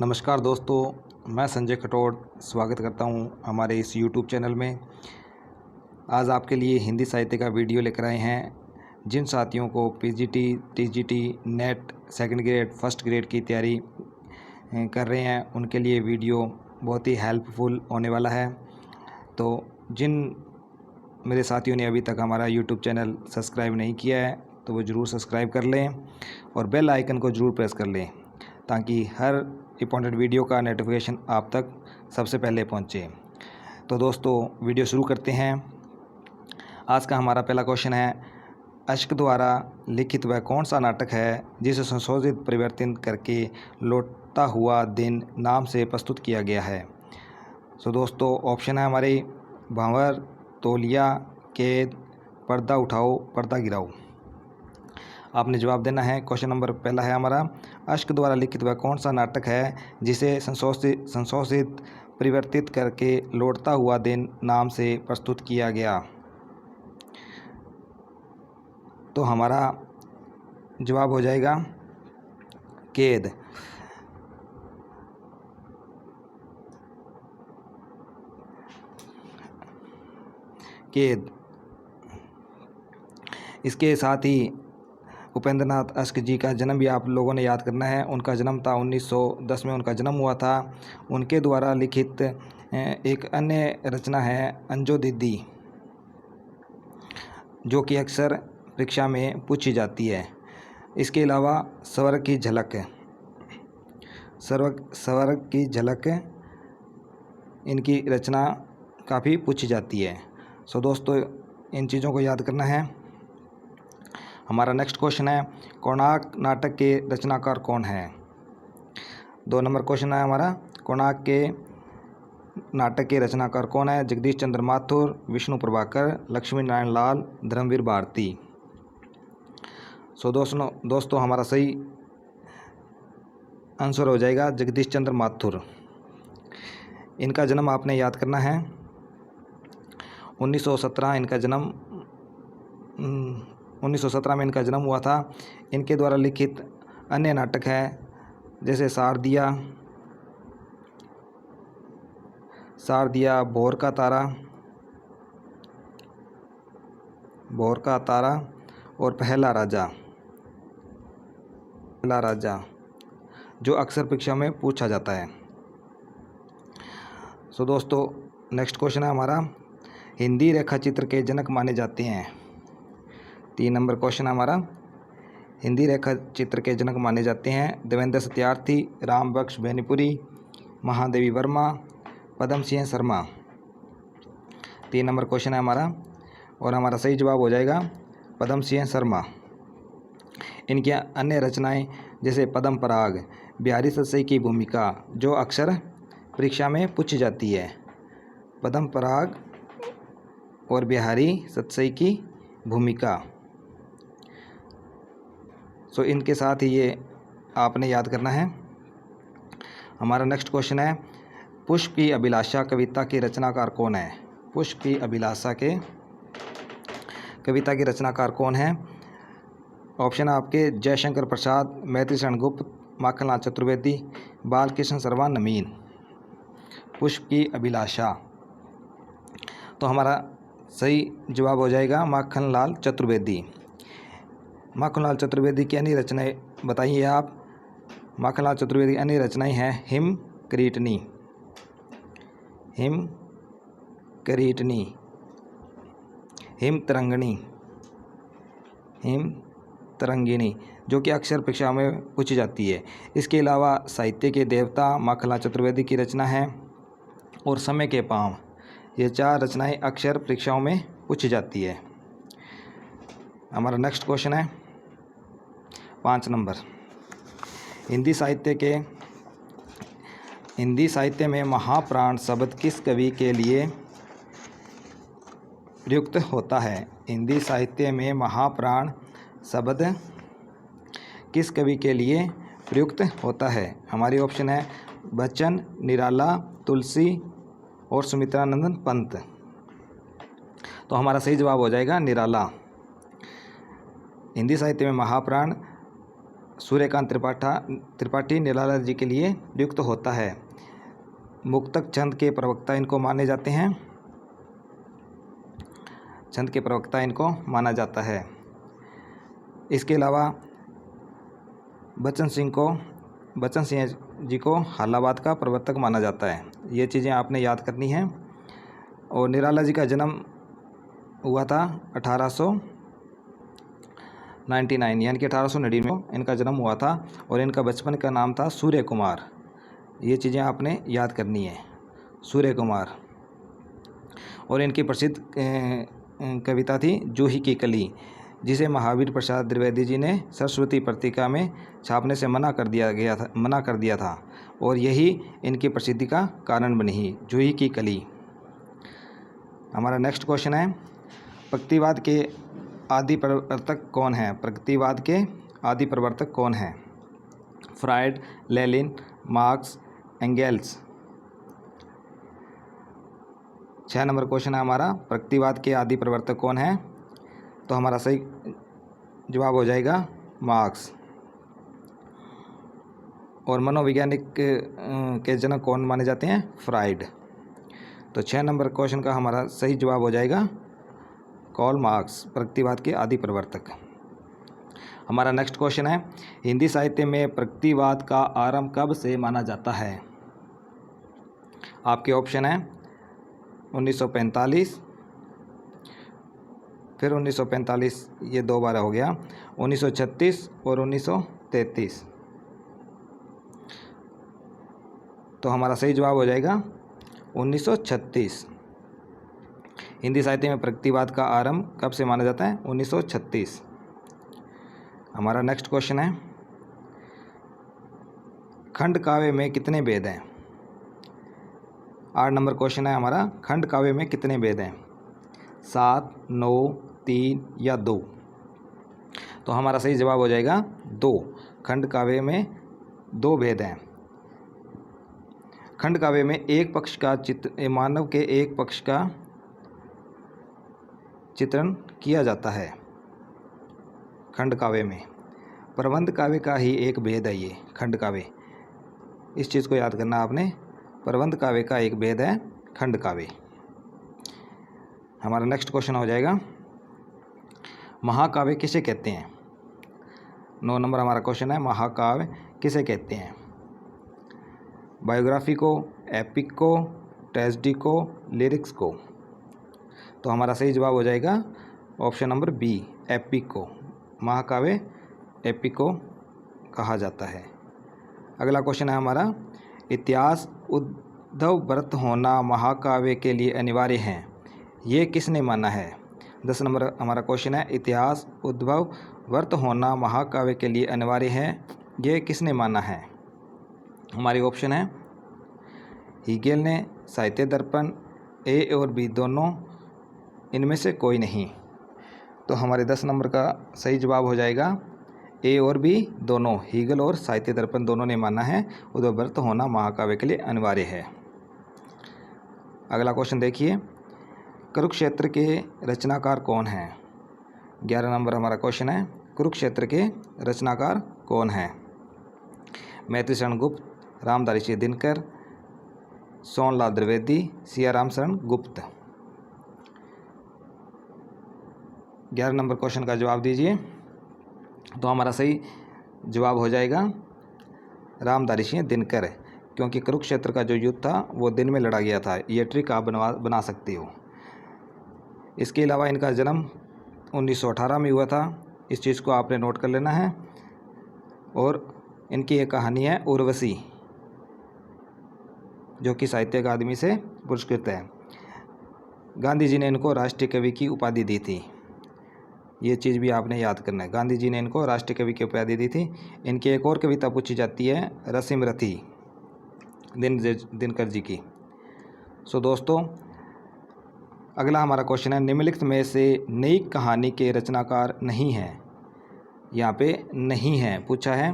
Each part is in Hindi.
नमस्कार दोस्तों, मैं संजय खटोड़ स्वागत करता हूं हमारे इस YouTube चैनल में। आज आपके लिए हिंदी साहित्य का वीडियो लेकर आए हैं। जिन साथियों को PGT, TGT, net, second grade, first grade की तैयारी कर रहे हैं, उनके लिए वीडियो बहुत ही हेल्पफुल होने वाला है। तो जिन मेरे साथियों ने अभी तक हमारा YouTube चैनल सब्सक्राइब नहीं किया है तो वो ज़रूर सब्सक्राइब कर लें और बेल आइकन को ज़रूर प्रेस कर लें ताकि हर इंपॉर्टेंट वीडियो का नोटिफिकेशन आप तक सबसे पहले पहुंचे। तो दोस्तों, वीडियो शुरू करते हैं। आज का हमारा पहला क्वेश्चन है, अश्क द्वारा लिखित वह कौन सा नाटक है जिसे संशोधित परिवर्तन करके लौटता हुआ दिन नाम से प्रस्तुत किया गया है। दोस्तों, ऑप्शन है हमारे भंवर, तौलिया, कैद, पर्दा उठाओ, पर्दा गिराओ। आपने जवाब देना है। क्वेश्चन नंबर पहला है हमारा, अश्क द्वारा लिखित वह कौन सा नाटक है जिसे संशोधित परिवर्तित करके लौटता हुआ दिन नाम से प्रस्तुत किया गया। तो हमारा जवाब हो जाएगा कैद। कैद। इसके साथ ही उपेंद्रनाथ अश्क जी का जन्म भी आप लोगों ने याद करना है। उनका जन्म था 1910 में उनका जन्म हुआ था। उनके द्वारा लिखित एक अन्य रचना है अंजो दीदी, जो कि अक्सर परीक्षा में पूछी जाती है। इसके अलावा स्वर्ग की झलक, स्वर्ग की झलक इनकी रचना काफ़ी पूछी जाती है। दोस्तों, इन चीज़ों को याद करना है। हमारा नेक्स्ट क्वेश्चन है, कोणार्क नाटक के रचनाकार कौन है। 2 नंबर क्वेश्चन है हमारा, कोणार्क के नाटक के रचनाकार कौन है। जगदीश चंद्र माथुर, विष्णु प्रभाकर, लक्ष्मी नारायण लाल, धर्मवीर भारती। दोस्तों हमारा सही आंसर हो जाएगा जगदीश चंद्र माथुर। इनका जन्म आपने याद करना है 1917। इनका जन्म 1917 में इनका जन्म हुआ था। इनके द्वारा लिखित अन्य नाटक है जैसे सारदिया, भोर का तारा और पहला राजा, जो अक्सर परीक्षा में पूछा जाता है। दोस्तों, नेक्स्ट क्वेश्चन है हमारा, हिंदी रेखाचित्र के जनक माने जाते हैं। 3 नंबर क्वेश्चन हमारा, हिंदी रेखा चित्र के जनक माने जाते हैं देवेंद्र सत्यार्थी, राम बख्श बेनीपुरी, महादेवी वर्मा, पद्म सिंह शर्मा। 3 नंबर क्वेश्चन है हमारा और हमारा सही जवाब हो जाएगा पद्म सिंह शर्मा। इनकी अन्य रचनाएं जैसे पद्म पराग, बिहारी सतसई की भूमिका, जो अक्सर परीक्षा में पूछी जाती है। पद्म पराग और बिहारी सतसई की भूमिका। इनके साथ ही ये आपने याद करना है। हमारा नेक्स्ट क्वेश्चन है, पुष्प की अभिलाषा कविता के रचनाकार कौन है। पुष्प की अभिलाषा के कविता के रचनाकार कौन है। ऑप्शन आपके जयशंकर प्रसाद, मैत्रीशरण गुप्त, माखनलाल चतुर्वेदी, बालकृष्ण शर्मा नवीन। पुष्प की अभिलाषा। तो हमारा सही जवाब हो जाएगा माखनलाल चतुर्वेदी। माखनलाल चतुर्वेदी की अन्य रचनाएं बताइए आप। माखनलाल चतुर्वेदी की अन्य रचनाएं हैं हिम करीटनी, हिम तरंगिणी, जो कि अक्सर परीक्षा में पूछी जाती है। इसके अलावा साहित्य के देवता माखनलाल चतुर्वेदी की रचना है और समय के पाँव। ये 4 रचनाएं अक्सर परीक्षाओं में पूछी जाती है। हमारा नेक्स्ट क्वेश्चन है 5 नंबर, हिंदी साहित्य में महाप्राण शब्द किस कवि के लिए प्रयुक्त होता है। हिंदी साहित्य में महाप्राण शब्द किस कवि के लिए प्रयुक्त होता है। हमारी ऑप्शन है बच्चन, निराला, तुलसी और सुमित्रानंदन पंत। तो हमारा सही जवाब हो जाएगा निराला। हिंदी साहित्य में महाप्राण सूर्यकांत त्रिपाठी निराला जी के लिए नियुक्त होता है। मुक्तक छंद के प्रवक्ता इनको माने जाते हैं। छंद के प्रवक्ता इनको माना जाता है। इसके अलावा बच्चन सिंह जी को हालाबाद का प्रवर्तक माना जाता है। ये चीज़ें आपने याद करनी हैं। और निराला जी का जन्म हुआ था 1899 यानी कि 1899 में इनका जन्म हुआ था और इनका बचपन का नाम था सूर्य कुमार। ये चीज़ें आपने याद करनी है, सूर्य कुमार। और इनकी प्रसिद्ध कविता थी जूही की कली, जिसे महावीर प्रसाद द्विवेदी जी ने सरस्वती पत्रिका में छापने से मना कर दिया था और यही इनकी प्रसिद्धि का कारण बनी, जूही की कली। हमारा नेक्स्ट क्वेश्चन है, प्रगतिवाद के आदि प्रवर्तक कौन है? प्रगतिवाद के आदि प्रवर्तक कौन है? Freud, Lenin, Marx, Engels. 6 number question है हमारा, प्रगतिवाद के आदि प्रवर्तक कौन है? तो हमारा सही जवाब हो जाएगा मार्क्स। और मनोवैज्ञानिक के जनक कौन माने जाते हैं? फ्रायड। तो 6 नंबर क्वेश्चन का हमारा सही जवाब हो जाएगा कार्ल मार्क्स, प्रगतिवाद के आदि प्रवर्तक। हमारा नेक्स्ट क्वेश्चन है, हिंदी साहित्य में प्रगतिवाद का आरंभ कब से माना जाता है? आपके ऑप्शन है 1945, फिर 1945 ये 2 बार हो गया, 1936 और 1933। तो हमारा सही जवाब हो जाएगा 1936। हिंदी साहित्य में प्रगतिवाद का आरंभ कब से माना जाता है? 1936। हमारा नेक्स्ट क्वेश्चन है, खंड काव्य में कितने भेद हैं? 8 नंबर क्वेश्चन है हमारा, खंड काव्य में कितने भेद हैं? 7, 9, 3 या 2? तो हमारा सही जवाब हो जाएगा 2। खंड काव्य में 2 भेद हैं। खंड काव्य में एक पक्ष का मानव के एक पक्ष का चित्रण किया जाता है। खंड काव्य में प्रबंध काव्य का ही एक भेद है ये खंड काव्य। इस चीज़ को याद करना आपने, प्रबंध काव्य का एक भेद है खंड काव्य। हमारा नेक्स्ट क्वेश्चन हो जाएगा, महाकाव्य किसे कहते हैं? 9 नंबर हमारा क्वेश्चन है, महाकाव्य किसे कहते हैं? बायोग्राफी को, एपिक को, ट्रेजेडी को, लिरिक्स को? तो हमारा सही जवाब हो जाएगा ऑप्शन नंबर बी, एपिक को। महाकाव्य एपिक को कहा जाता है। अगला क्वेश्चन है हमारा, इतिहास उद्धव व्रत होना महाकाव्य के लिए अनिवार्य है, ये किसने माना है? 10 नंबर हमारा क्वेश्चन है, इतिहास उद्धव व्रत होना महाकाव्य के लिए अनिवार्य है, ये किसने माना है? हमारी ऑप्शन है हीगेल ने, साहित्य दर्पण, ए और बी दोनों, इनमें से कोई नहीं। तो हमारे 10 नंबर का सही जवाब हो जाएगा ए और बी दोनों, हीगल और साहित्य दर्पण दोनों ने माना है उद्धव व्रत होना महाकाव्य के लिए अनिवार्य है। अगला क्वेश्चन देखिए, कुरुक्षेत्र के रचनाकार कौन हैं? 11 नंबर हमारा क्वेश्चन है, कुरुक्षेत्र के रचनाकार कौन हैं? मैत्रीशरण गुप्त, रामधारी सिंह दिनकर, सोनलाल द्विवेदी, सियाराम शरण गुप्त? 11 नंबर क्वेश्चन का जवाब दीजिए। तो हमारा सही जवाब हो जाएगा रामधारी सिंह दिनकर, क्योंकि कुरुक्षेत्र का जो युद्ध था वो दिन में लड़ा गया था। ये ट्रिक आप बना सकती हो। इसके अलावा इनका जन्म 1918 में हुआ था, इस चीज़ को आपने नोट कर लेना है। और इनकी एक कहानी है उर्वशी, जो कि साहित्य अकादमी से पुरस्कृत है। गांधी जी ने इनको राष्ट्रीय कवि की उपाधि दी थी, ये चीज़ भी आपने याद करना है। गांधी जी ने इनको राष्ट्रीय कवि की उपाधि दी थी। इनकी एक और कविता पूछी जाती है, रसीम रथी दिनकर जी की। सो दोस्तों, अगला हमारा क्वेश्चन है, निम्नलिखित में से नई कहानी के रचनाकार नहीं हैं? यहाँ पे नहीं है पूछा है,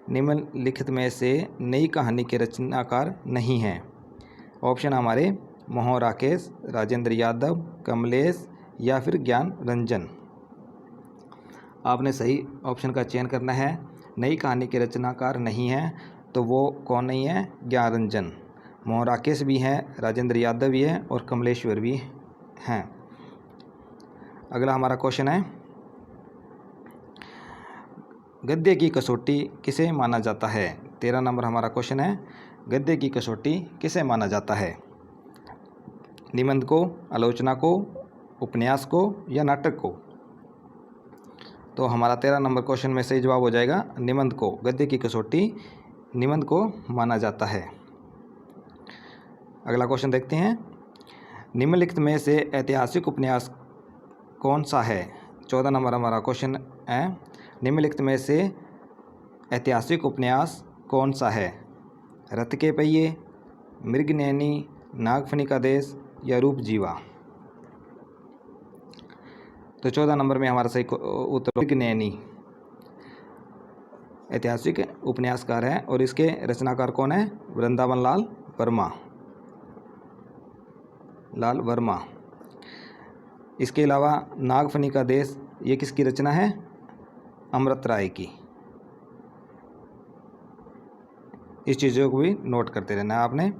निम्नलिखित में से नई कहानी के रचनाकार नहीं हैं। ऑप्शन हमारे मोहन राकेश, राजेंद्र यादव, कमलेश या फिर ज्ञान रंजन। आपने सही ऑप्शन का चयन करना है। नई कहानी के रचनाकार नहीं हैं तो वो कौन नहीं है? ज्ञानरंजन। मोहन राकेश भी हैं, राजेंद्र यादव भी है और कमलेश्वर भी हैं। अगला हमारा क्वेश्चन है, गद्य की कसौटी किसे माना जाता है? 13 नंबर हमारा क्वेश्चन है, गद्य की कसौटी किसे माना जाता है? निबंध को, आलोचना को, उपन्यास को या नाटक को? तो हमारा 13 नंबर क्वेश्चन में सही जवाब हो जाएगा निबंध को। गद्य की कसौटी निबंध को माना जाता है। अगला क्वेश्चन देखते हैं, निम्नलिखित में से ऐतिहासिक उपन्यास कौन सा है? 14 नंबर हमारा क्वेश्चन है, निम्नलिखित में से ऐतिहासिक उपन्यास कौन सा है? रथ के पहिए, मृगनयनी, नागफनी का देश या रूपजीवा? तो 14 नंबर में हमारा सही उत्तर मृगनयनी ऐतिहासिक उपन्यासकार है और इसके रचनाकार कौन है? वृंदावन लाल वर्मा। इसके अलावा नागफनी का देश ये किसकी रचना है? अमृत राय की। इस चीज़ों को भी नोट करते रहना है आपने।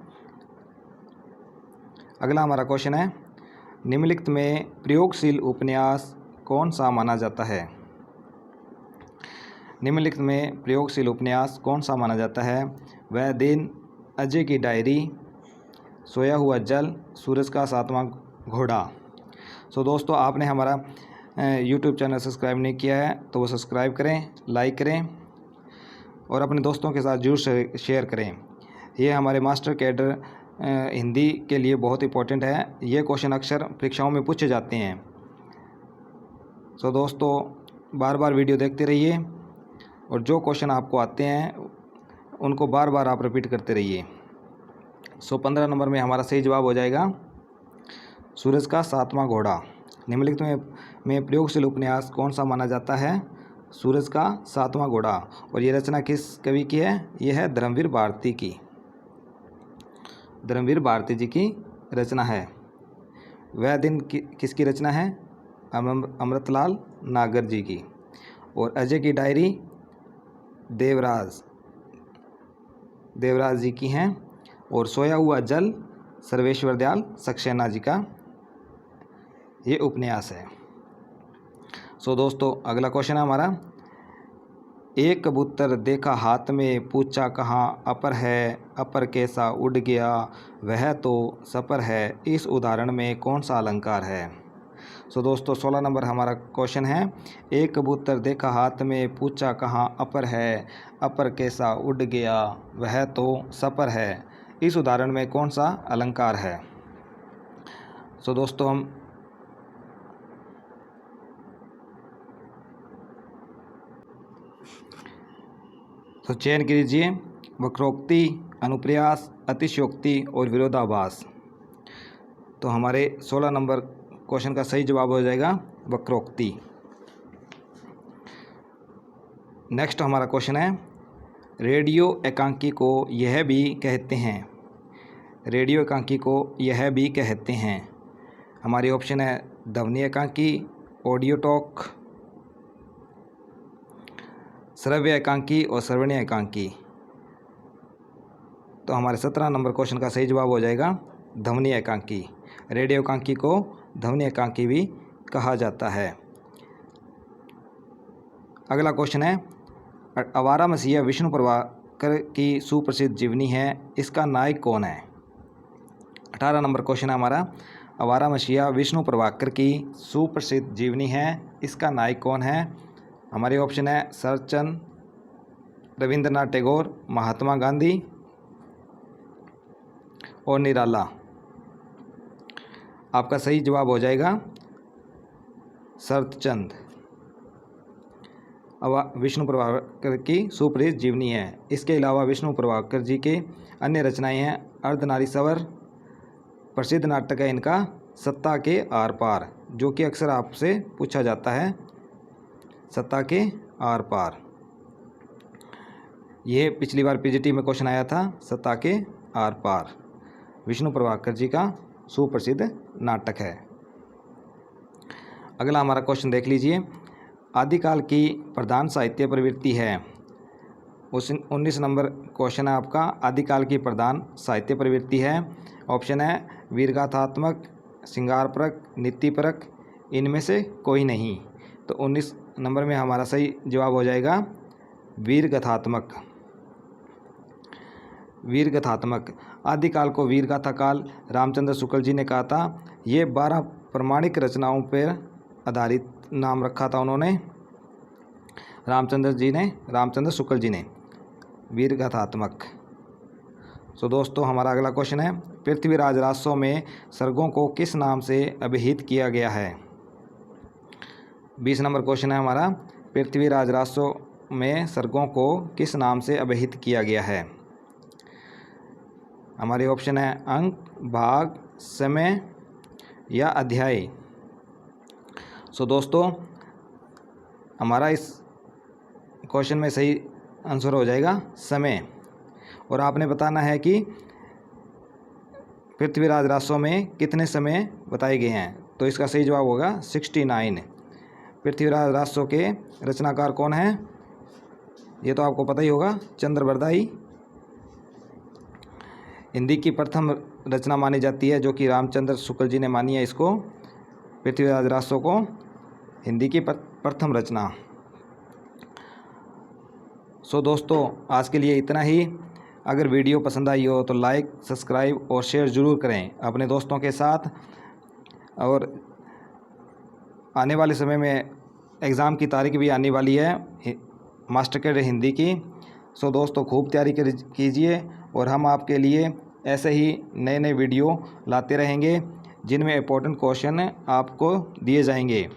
अगला हमारा क्वेश्चन है, निम्नलिखित में प्रयोगशील उपन्यास कौन सा माना जाता है? निम्नलिखित में प्रयोगशील उपन्यास कौन सा माना जाता है? वह दिन, अजय की डायरी, सोया हुआ जल, सूरज का सातवां घोड़ा। सो दोस्तों, आपने हमारा यूट्यूब चैनल सब्सक्राइब नहीं किया है तो वो सब्सक्राइब करें, लाइक करें और अपने दोस्तों के साथ जरूर शेयर करें। ये हमारे मास्टर कैडर हिंदी के लिए बहुत इंपॉर्टेंट है। ये क्वेश्चन अक्सर परीक्षाओं में पूछे जाते हैं। सो दोस्तों, बार बार वीडियो देखते रहिए और जो क्वेश्चन आपको आते हैं उनको बार बार आप रिपीट करते रहिए। सो 15 नंबर में हमारा सही जवाब हो जाएगा सूरज का सातवां घोड़ा। निम्नलिखित में प्रयोगशील उपन्यास कौन सा माना जाता है? सूरज का सातवां घोड़ा। और ये रचना किस कवि की है? यह है धर्मवीर भारती की। धर्मवीर भारती जी की रचना है। वह दिन किसकी रचना है? अमृतलाल नागर जी की। और अजय की डायरी देवराज जी की हैं। और सोया हुआ जल सर्वेश्वर दयाल सक्सेना जी का ये उपन्यास है। सो दोस्तों, अगला क्वेश्चन है हमारा, एक कबूतर देखा हाथ में, पूछा कहाँ अपर है, अपर कैसा उड़ गया, वह तो सपर है, इस उदाहरण में कौन सा अलंकार है? सो दोस्तों, 16 नंबर हमारा क्वेश्चन है, एक कबूतर देखा हाथ में, पूछा कहाँ अपर है, अपर कैसा उड़ गया, वह तो सपर है, इस उदाहरण में कौन सा अलंकार है? सो दोस्तों, हम तो चयन कीजिए वक्रोक्ति, अनुप्रयास, अतिशयोक्ति और विरोधाभास। तो हमारे 16 नंबर क्वेश्चन का सही जवाब हो जाएगा वक्रोक्ति। नेक्स्ट हमारा क्वेश्चन है, रेडियो एकांकी को यह भी कहते हैं। रेडियो एकांकी को यह भी कहते हैं। हमारी ऑप्शन है ध्वनि एकांकी, ऑडियो टॉक, श्रव्य एकांकी और श्रवणीय एकांकी। तो हमारे 17 नंबर क्वेश्चन का सही जवाब हो जाएगा ध्वनि एकांकी। रेडियो एकांकी को ध्वनि एकांकी भी कहा जाता है। अगला क्वेश्चन है, आवारा मसीहा विष्णु प्रभाकर की सुप्रसिद्ध जीवनी है, इसका नायक कौन है? 18 नंबर क्वेश्चन है हमारा, आवारा मसीहा विष्णु प्रभाकर की सुप्रसिद्ध जीवनी है, इसका नायक कौन है? हमारी ऑप्शन है शरतचंद्र, रविंद्रनाथ टैगोर, महात्मा गांधी और निराला। आपका सही जवाब हो जाएगा शरतचंद्र। विष्णु प्रभाकर की सुप्रसिद्ध जीवनी है। इसके अलावा विष्णु प्रभाकर जी के अन्य रचनाएं हैं अर्धनारीश्वर, प्रसिद्ध नाटक है इनका सत्ता के आर पार, जो कि अक्सर आपसे पूछा जाता है। सत्ता के आर पार, ये पिछली बार पीजीटी में क्वेश्चन आया था। सत्ता के आर पार विष्णु प्रभाकर जी का सुप्रसिद्ध नाटक है। अगला हमारा क्वेश्चन देख लीजिए, आदिकाल की प्रधान साहित्य प्रवृत्ति है। उस 19 नंबर क्वेश्चन है आपका, आदिकाल की प्रधान साहित्य प्रवृत्ति है। ऑप्शन है वीरगाथात्मक, श्रृंगारपरक, नीतिपरक, इनमें से कोई नहीं। तो 19 नंबर में हमारा सही जवाब हो जाएगा वीरगाथात्मक। वीरगाथात्मक। आदिकाल को वीरगाथा काल रामचंद्र शुक्ल जी ने कहा था। ये 12 प्रमाणिक रचनाओं पर आधारित नाम रखा था उन्होंने, रामचंद्र शुक्ल जी ने, वीरगाथात्मक। तो दोस्तों हमारा अगला क्वेश्चन है, पृथ्वीराज राजस्व में सर्गों को किस नाम से अभिहित किया गया है? 20 नंबर क्वेश्चन है हमारा, पृथ्वीराज राजस्व में सर्गों को किस नाम से अभिहित किया गया है? हमारे ऑप्शन है अंक, भाग, समय या अध्याय। सो दोस्तों हमारा इस क्वेश्चन में सही आंसर हो जाएगा समय। और आपने बताना है कि पृथ्वीराज राजस्व में कितने समय बताए गए हैं। तो इसका सही जवाब होगा 69। पृथ्वीराज राजस्व के रचनाकार कौन हैं? ये तो आपको पता ही होगा, चंद्रबरदाई। हिंदी की प्रथम रचना मानी जाती है, जो कि रामचंद्र शुक्ल जी ने मानी है इसको, पृथ्वीराज राजस्व को, हिंदी की प्रथम रचना। सो दोस्तों आज के लिए इतना ही। अगर वीडियो पसंद आई हो तो लाइक, सब्सक्राइब और शेयर ज़रूर करें अपने दोस्तों के साथ। और आने वाले समय में एग्ज़ाम की तारीख भी आने वाली है मास्टर कैडर हिंदी की। सो दोस्तों खूब तैयारी कीजिए और हम आपके लिए ऐसे ही नए नए वीडियो लाते रहेंगे, जिनमें इम्पोर्टेंट क्वेश्चन आपको दिए जाएंगे।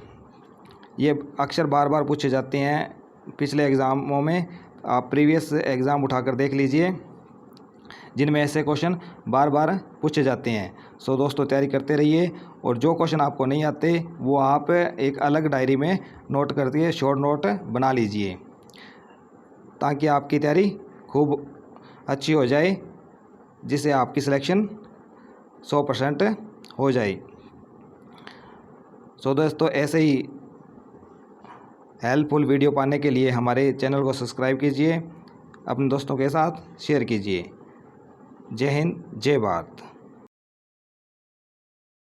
ये अक्सर बार बार पूछे जाते हैं पिछले एग्ज़ामों में, आप प्रीवियस एग्ज़ाम उठाकर देख लीजिए, जिनमें ऐसे क्वेश्चन बार बार पूछे जाते हैं। सो दोस्तों तैयारी करते रहिए, और जो क्वेश्चन आपको नहीं आते वो आप एक अलग डायरी में नोट करके शॉर्ट नोट बना लीजिए, ताकि आपकी तैयारी खूब अच्छी हो जाए, जिससे आपकी सिलेक्शन 100% हो जाए। सो दोस्तों ऐसे ही हेल्पफुल वीडियो पाने के लिए हमारे चैनल को सब्सक्राइब कीजिए, अपने दोस्तों के साथ शेयर कीजिए। जय हिंद, जय भारत।